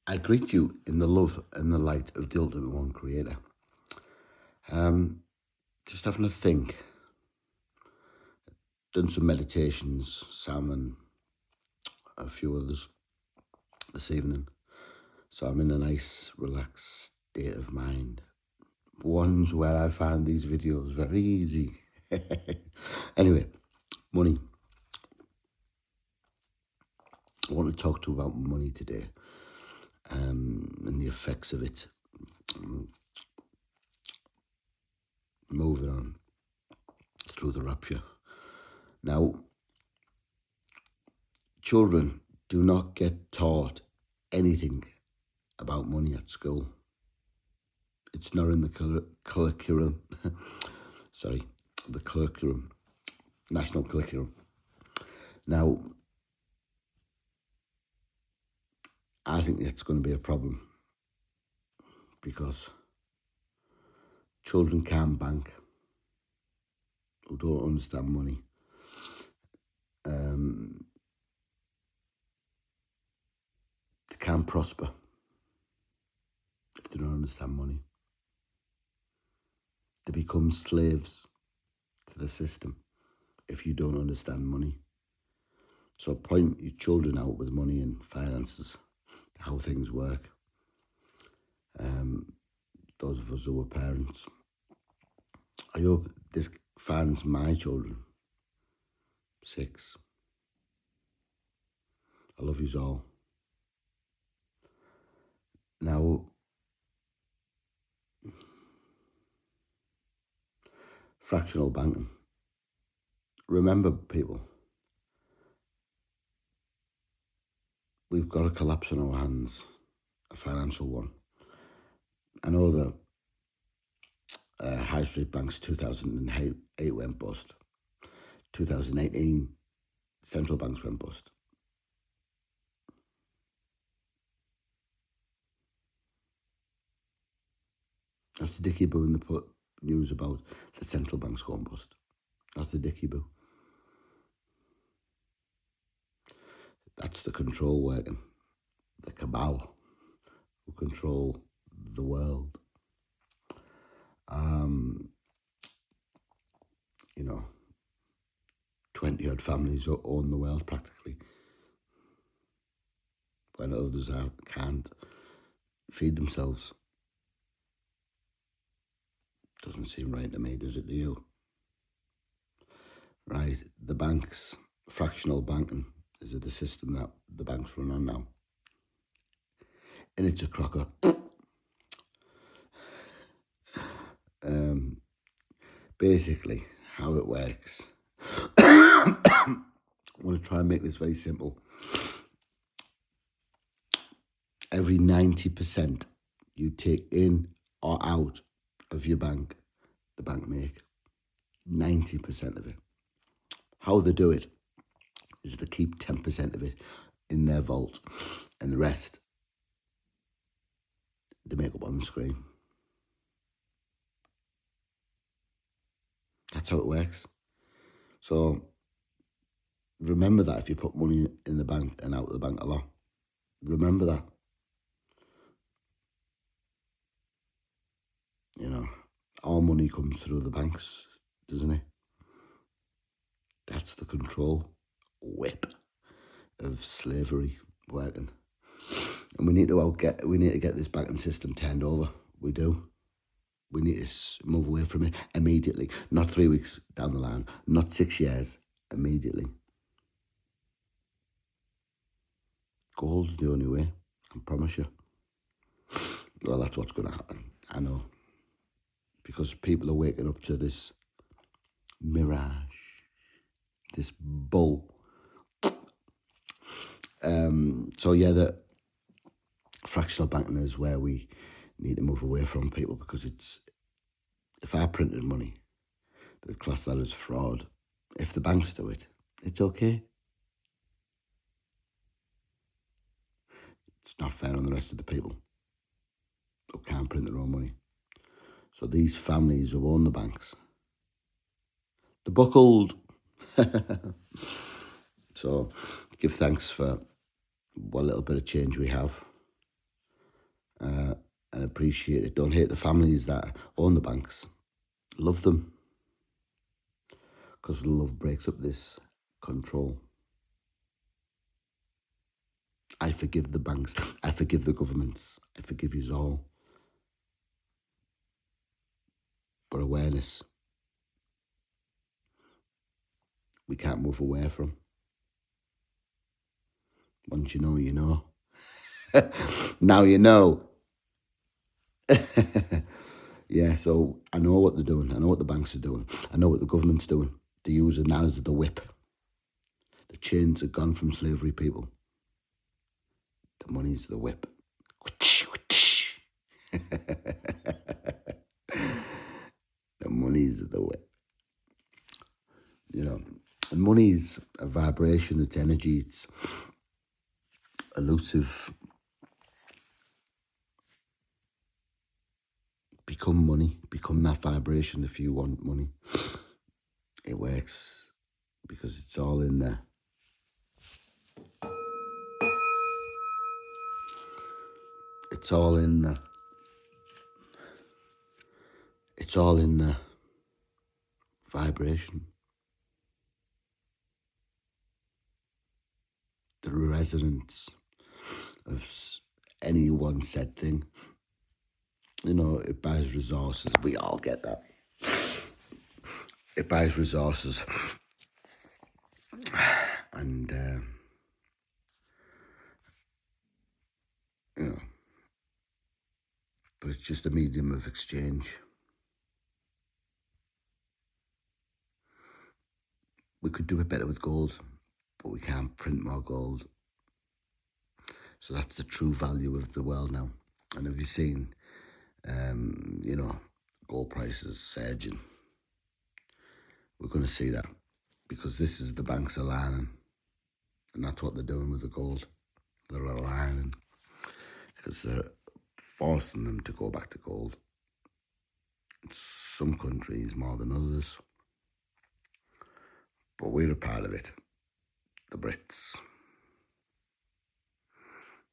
I greet you in the love and the light of the Ultimate One Creator. Just having a think. Done some meditations, Sam and a few others this evening. So I'm in a nice, relaxed state of mind. Ones where I find these videos very easy. Anyway, money. I want to talk to you about money today and the effects of it. Moving on through the rapture. Now, children do not get taught anything about money at school. It's not in the curriculum. Sorry, the curriculum, national curriculum. Now, I think that's going to be a problem because children can't bank who don't understand money. They can't prosper if they don't understand money. They become slaves to the system if you don't understand money. So point your children out with money and finances, how things work. Those of us who are parents. I hope this finds my children. 6. I love yous all. Now, fractional banking. Remember, people, we've got a collapse on our hands, a financial one. I know that high street banks 2008 went bust. 2018, central banks went bust. That's the dicky boo in the put news about the central banks going bust. That's the dicky boo. That's the control working. The cabal who control the world. 20 odd families own the world practically, when others can't feed themselves. Doesn't seem right to me, does it to you? Right, the banks, fractional banking is the system that the banks run on now. And it's a crocker. Basically, how it works. I want to try and make this very simple. Every 90% you take in or out of your bank, the bank make 90% of it. How they do it is they keep 10% of it in their vault, and the rest they make up on the screen. That's how it works. So remember that if you put money in the bank and out of the bank a lot, remember that. All money comes through the banks, doesn't it? That's the control whip of slavery working. And we need to get this banking system turned over. We do. We need to move away from it immediately. Not 3 weeks down the line, not 6 years, immediately. Gold's the only way, I promise you. Well, that's what's going to happen, I know. Because people are waking up to this mirage, this bull. So yeah, the fractional banking is where we need to move away from, people, because if I printed money, they'd class that as fraud. If the banks do it, it's okay. It's not fair on the rest of the people who can't print their own money. So these families who own the banks, they're buckled. So give thanks for what little bit of change we have. and appreciate it. Don't hate the families that own the banks. Love them, because love breaks up this control. I forgive the banks. I forgive the governments. I forgive you all. But awareness, we can't move away from. Once you know, you know. Now you know. Yeah, so I know what they're doing. I know what the banks are doing. I know what the government's doing. They're using that as the whip. The chains are gone from slavery, people. The money's the whip. The money's the whip. You know, and money's a vibration, it's energy, it's elusive. Become money, become that vibration if you want money. It works because it's all in there. It's all in there. It's all in the vibration. The resonance of any one said thing. You know, it buys resources. We all get that. It buys resources. And, you know, but it's just a medium of exchange. We could do it better with gold, but we can't print more gold. So that's the true value of the world now. And have you seen, you know, gold prices surging? We're going to see that because this is the banks aligning, and that's what they're doing with the gold. They're aligning because they're forcing them to go back to gold. Some countries more than others, but we're a part of it. The Brits.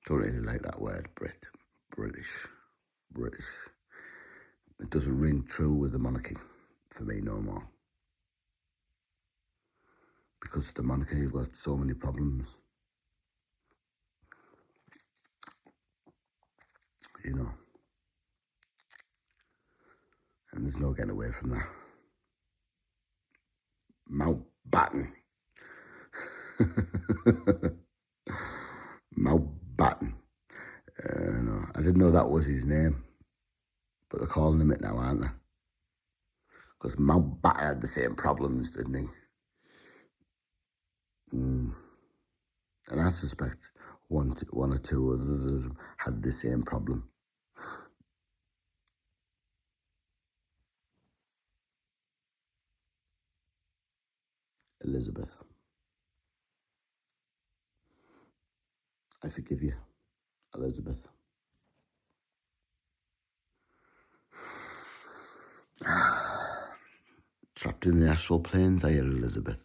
Don't really like that word, British. It doesn't ring true with the monarchy for me no more. Because the monarchy have got so many problems. You know. And there's no getting away from that. Mountbatten. Mountbatten. No, I didn't know that was his name. But they're calling him it now, aren't they? Because Mountbatten had the same problems, didn't he? And I suspect one or two others had the same problem. Elizabeth, I forgive you, Elizabeth. Trapped in the astral planes, I hear Elizabeth.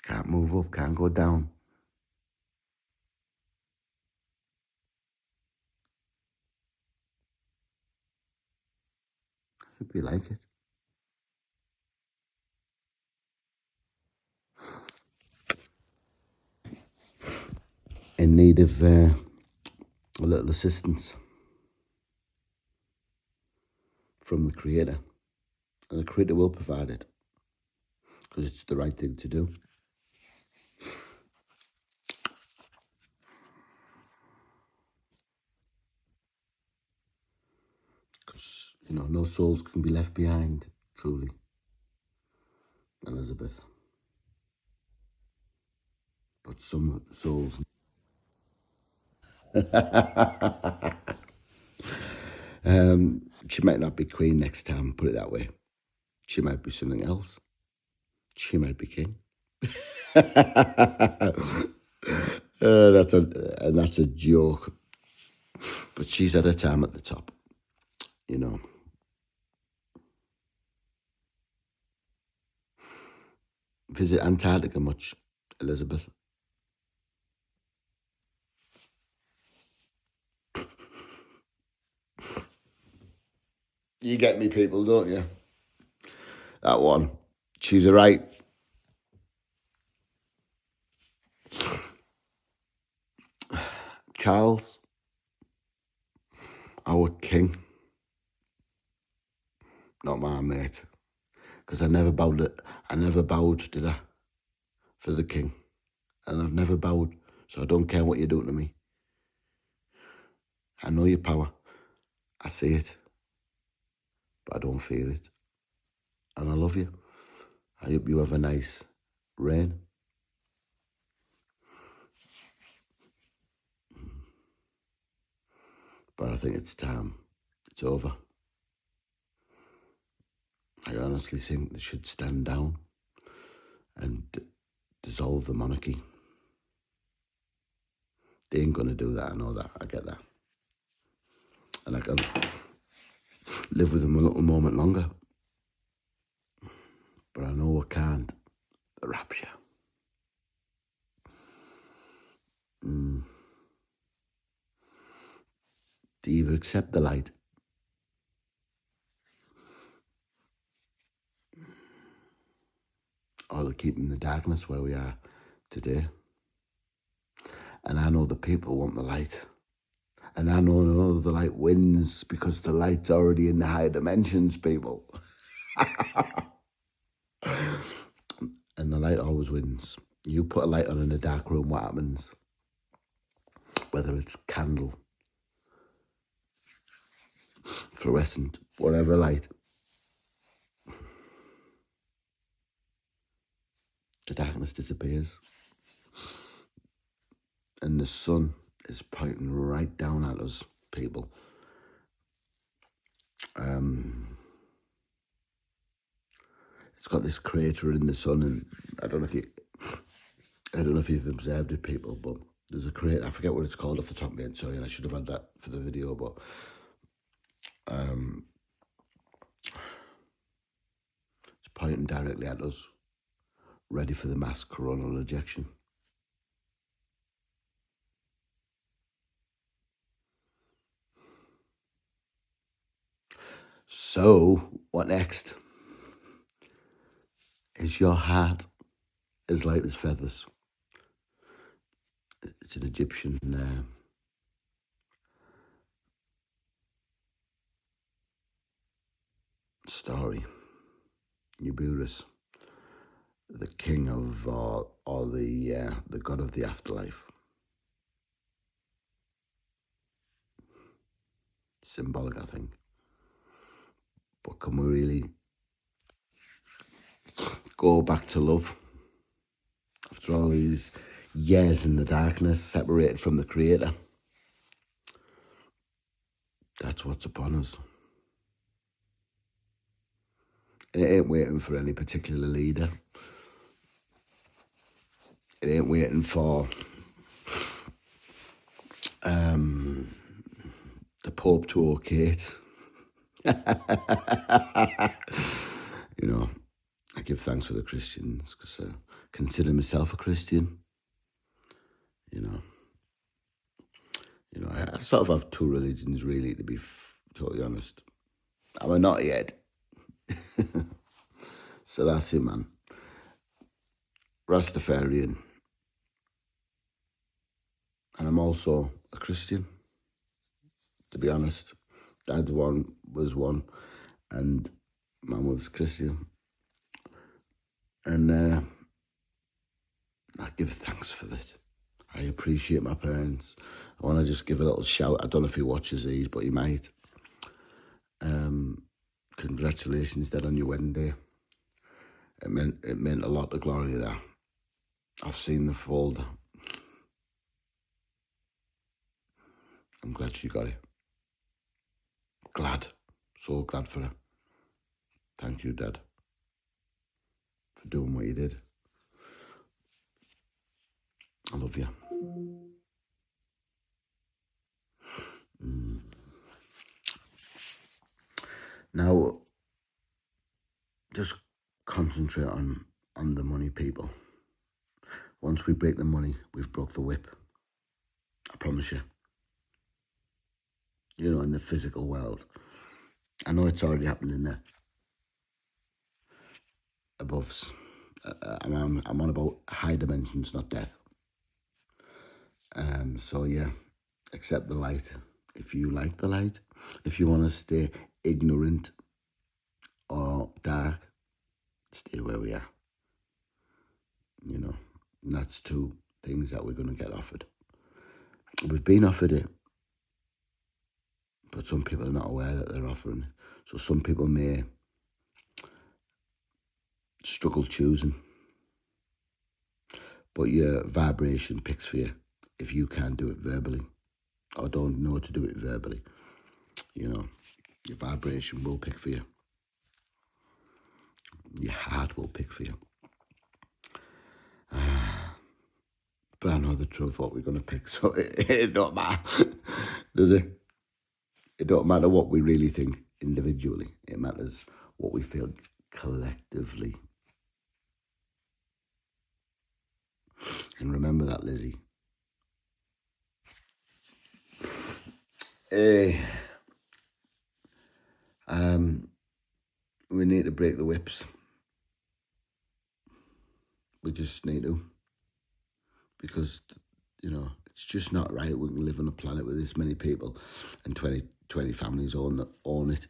Can't move up, can't go down. Hope you like it. In need of a little assistance from the Creator. And the Creator will provide it. Because it's the right thing to do. Because, you know, no souls can be left behind, truly. Elizabeth. But some souls... she might not be queen next time, put it that way. She might be something else. She might be king. That's a joke. But she's at her time at the top, you know. Visit Antarctica much, Elizabeth? You get me, people, don't you? That one. She's a right. Charles, our king, not my mate, because I never bowed it. I never bowed, did I, for the king? And I've never bowed, so I don't care what you're doing to me. I know your power. I see it, but I don't fear it. And I love you. I hope you have a nice reign. But I think it's time. It's over. I honestly think they should stand down and dissolve the monarchy. They ain't going to do that, I know that, I get that. And I can live with them a little moment longer. But I know I can't. The rapture. Do you either accept the light or they keep in the darkness where we are today? And I know the people want the light. And I know the light wins because the light's already in the higher dimensions, people. And the light always wins. You put a light on in a dark room, what happens? Whether it's candle, fluorescent, whatever light, the darkness disappears. And the sun is pointing right down at us, people. It's got this crater in the sun, and I don't know if you've observed it, people, but there's a crater. I forget what it's called off the top of my head. Sorry, and I should have had that for the video, but it's pointing directly at us, ready for the mass coronal ejection. So, what next? Is your heart as light as feathers? It's an Egyptian story. Uberus, the king of, or the god of the afterlife. Symbolic, I think. But can we really go back to love after all these years in the darkness, separated from the Creator? That's what's upon us. It ain't waiting for any particular leader. It ain't waiting for the Pope to okay it. You know, I give thanks for the Christians because I consider myself a Christian. You know, I sort of have two religions, really, to be totally honest. I'm not yet. So that's it, man. Rastafarian. And I'm also a Christian, to be honest. Dad was one, and Mum was Christian. And I give thanks for that. I appreciate my parents. I want to just give a little shout. I don't know if he watches these, but he might. Congratulations, Dad, on your wedding day. It meant a lot to Gloria there. I've seen the folder. I'm glad she got it. Glad. So glad for her. Thank you, Dad, for doing what you did. I love you. Now, just concentrate on the money, people. Once we break the money, we've broke the whip. I promise you. You know, in the physical world. I know it's already happening there. Aboves. I'm on about high dimensions, not death. So yeah, accept the light. If you like the light, if you want to stay ignorant or dark, stay where we are. You know, and that's two things that we're going to get offered. We've been offered it, but some people are not aware that they're offering it. So some people may struggle choosing, but your vibration picks for you if you can't do it verbally or don't know to do it verbally. You know, your vibration will pick for you. Your heart will pick for you. But I know the truth, what we're going to pick, so it don't matter, does it? It don't matter what we really think individually. It matters what we feel collectively. And remember that, Lizzie. We need to break the whips. We just need to. Because, you know, it's just not right. We can live on a planet with this many people and 20 families own it.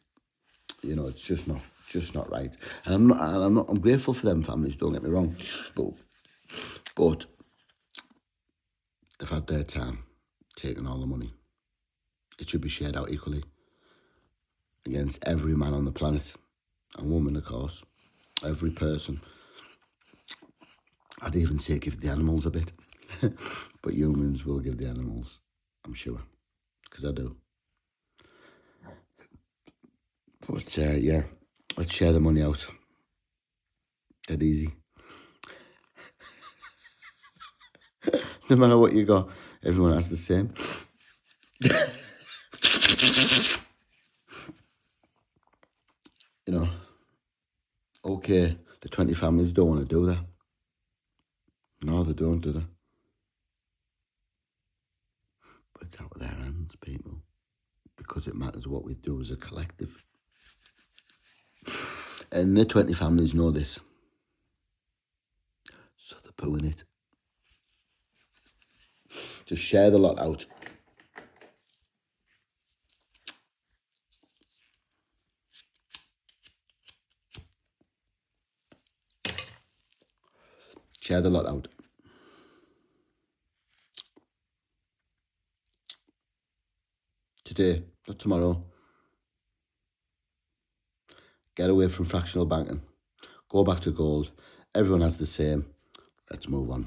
You know, it's just not right. And I'm grateful for them families, don't get me wrong. But they've had their time taking all the money. It should be shared out equally against every man on the planet, and woman, of course, every person. I'd even say give the animals a bit, but humans will give the animals, I'm sure, because I do. But yeah, let's share the money out. Dead easy. No matter what you got, everyone has the same. You know, okay, the 20 families don't want to do that. No, they don't, do they? But it's out of their hands, people, because it matters what we do as a collective. And the 20 families know this, so they're pulling it. Just share the lot out. Share the lot out. Today, not tomorrow. Get away from fractional banking. Go back to gold. Everyone has the same. Let's move on.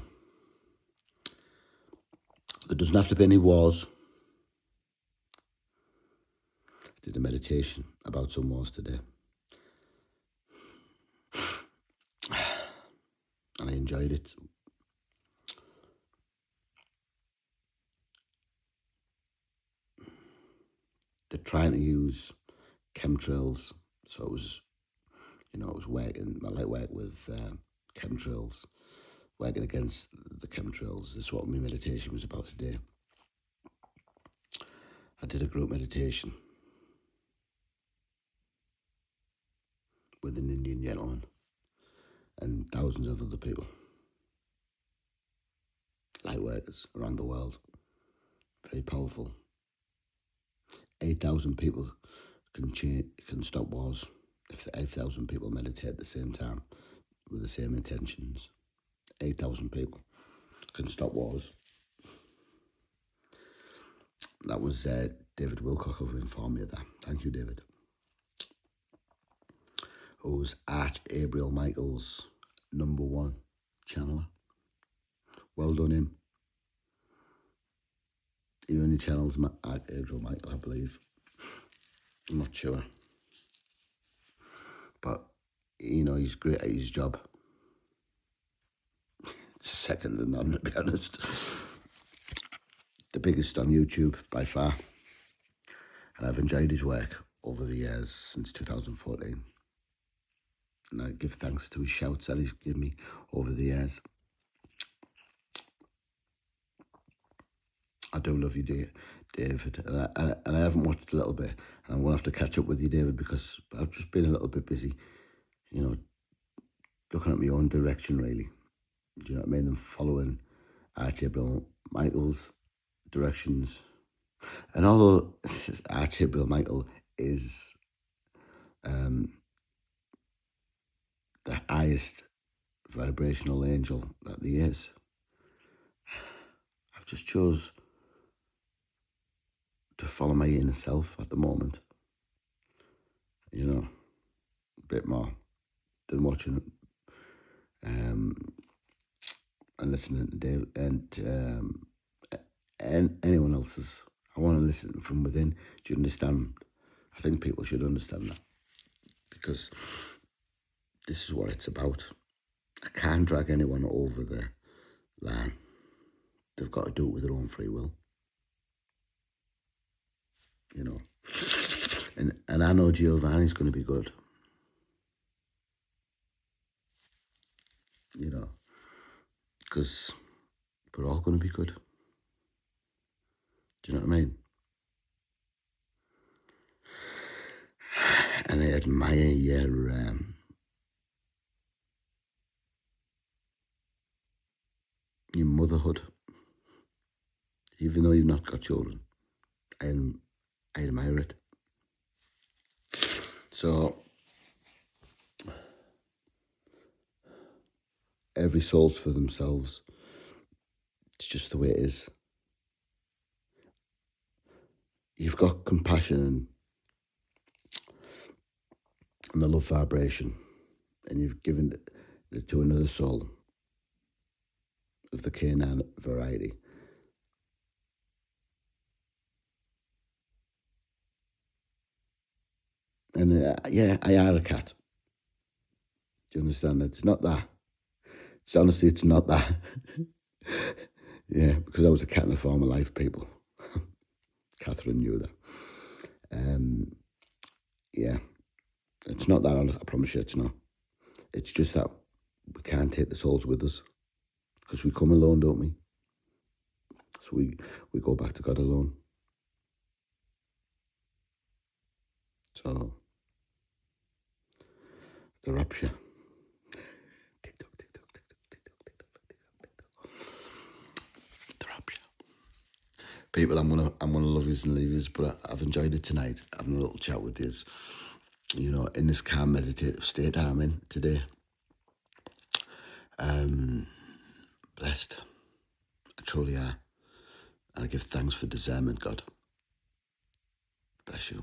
There doesn't have to be any wars. I did a meditation about some wars today. And I enjoyed it. They're trying to use chemtrails. So it was, you know, it was working, I like work with chemtrails, working against the chemtrails. This is what my meditation was about today. I did a group meditation with an Indian gentleman and thousands of other people, light workers around the world. Very powerful. 8,000 people can stop wars if 8,000 people meditate at the same time with the same intentions. 8,000 people can stop wars. That was David Wilcock who informed me of that. Thank you, David. Who's at Gabriel Michaels, #1 channeler. Well done, him. He only channels at Gabriel Michael, I believe. I'm not sure. But, you know, he's great at his job. Second to none, to be honest. The biggest on YouTube by far. And I've enjoyed his work over the years since 2014. And I give thanks to his shouts that he's given me over the years. I do love you, David, and I haven't watched a little bit, and I'm going to have to catch up with you, David, because I've just been a little bit busy, you know, looking at my own direction, really. Do you know what I mean? And following Archibald Michael's directions. And although Archibald Michael is the highest vibrational angel that there is, I've just chose to follow my inner self at the moment. You know, a bit more than watching and listening to Dave and anyone else's. I want to listen from within. Do you understand? I think people should understand that, because this is what it's about. I can't drag anyone over the line. They've got to do it with their own free will. You know, and I know Giovanni's going to be good. You know, because we're all going to be good. Do you know what I mean? And I admire your motherhood, even though you've not got children. I admire it. So every soul's for themselves. It's just the way it is. You've got compassion and the love vibration, and you've given it to another soul of the canine variety. And yeah, I are a cat. Do you understand? It's not that. Honestly, it's not that. Yeah, because I was a cat in a former life, people. Catherine knew that. Yeah, it's not that, I promise you it's not. It's just that we can't take the souls with us, because we come alone, don't we? So we go back to God alone. So, the rapture. The rapture. People, I'm gonna love yous and leave yous, but I've enjoyed it tonight, having a little chat with yous. You know, in this calm, meditative state that I'm in today. Blessed. I truly are. And I give thanks for discernment, God. Bless you.